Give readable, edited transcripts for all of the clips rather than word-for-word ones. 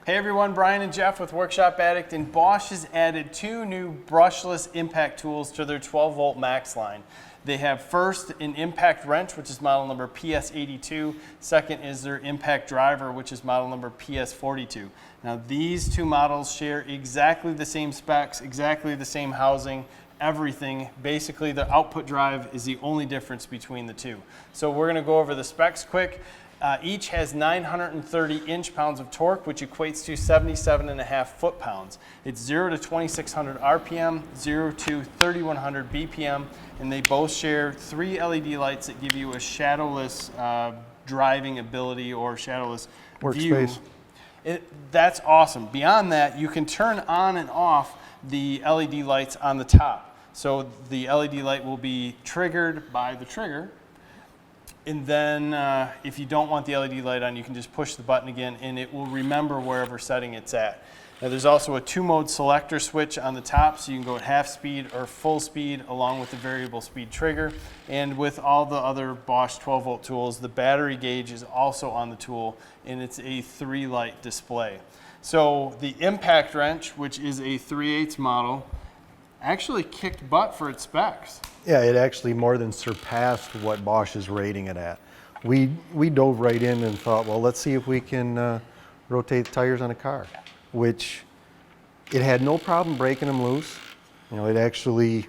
Hey everyone, Brian and Jeff with Workshop Addict, and Bosch has added 2 new brushless impact tools to their 12-volt max line. They have first an impact wrench, which is model number PS82. Second is their impact driver, which is model number PS42. Now these 2 models share exactly the same specs, exactly the same housing, everything. Basically the output drive is the only difference between the 2. So we're going to go over the specs quick. Each has 930 inch-pounds of torque, which equates to 77.5 foot-pounds. It's 0 to 2600 RPM, 0 to 3100 BPM, and they both share 3 LED lights that give you a shadowless driving ability or shadowless workspace. View. That's awesome. Beyond that, you can turn on and off the LED lights on the top. So the LED light will be triggered by the trigger. And then if you don't want the LED light on, you can just push the button again and it will remember wherever setting it's at. Now there's also a 2-mode selector switch on the top, so you can go at half speed or full speed along with the variable speed trigger. And with all the other Bosch 12-volt tools, the battery gauge is also on the tool and it's a 3-light display. So the impact wrench, which is a 3/8 model, actually kicked butt for its specs. Yeah, it actually more than surpassed what Bosch is rating it at. We dove right in and thought, well, let's see if we can rotate the tires on a car, which it had no problem breaking them loose. You know, it actually,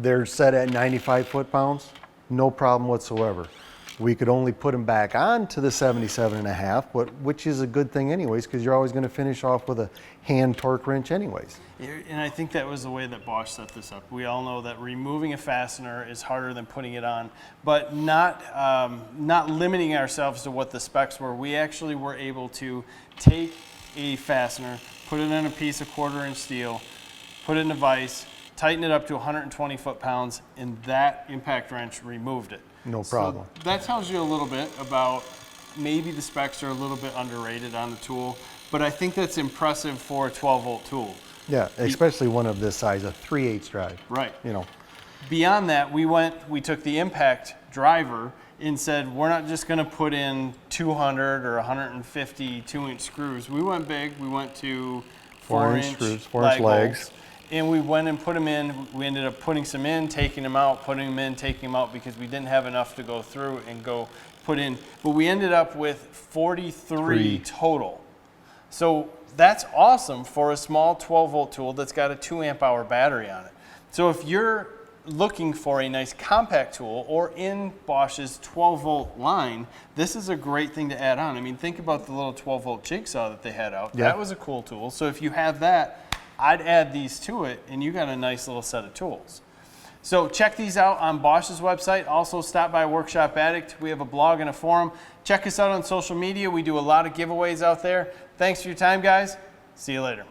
they're set at 95 foot-pounds, no problem whatsoever. We could only put them back on to the 77.5, but which is a good thing anyways, because you're always going to finish off with a hand torque wrench anyways. And I think that was the way that Bosch set this up. We all know that removing a fastener is harder than putting it on, but not limiting ourselves to what the specs were. We actually were able to take a fastener, put it in a piece of 1/4-inch steel, put it in a vise, tighten it up to 120 foot-pounds, and that impact wrench removed it. No problem. So that tells you a little bit about maybe the specs are a little bit underrated on the tool, but I think that's impressive for a 12-volt tool. Yeah, especially one of this size, a 3/8 drive. Right. You know. Beyond that, we took the impact driver and said, we're not just going to put in 200 or 150 2-inch screws. We went big. We went to 4-inch screws, 4-inch legs. And we went and put them in. We ended up putting some in, taking them out, putting them in, taking them out because we didn't have enough to go through and go put in. But we ended up with 43 total. So that's awesome for a small 12-volt tool that's got a 2-amp-hour battery on it. So if you're looking for a nice compact tool or in Bosch's 12-volt line, this is a great thing to add on. I mean, think about the little 12-volt jigsaw that they had out. Yeah. That was a cool tool. So if you have that, I'd add these to it and you got a nice little set of tools. So check these out on Bosch's website. Also stop by Workshop Addict. We have a blog and a forum. Check us out on social media. We do a lot of giveaways out there. Thanks for your time, guys. See you later.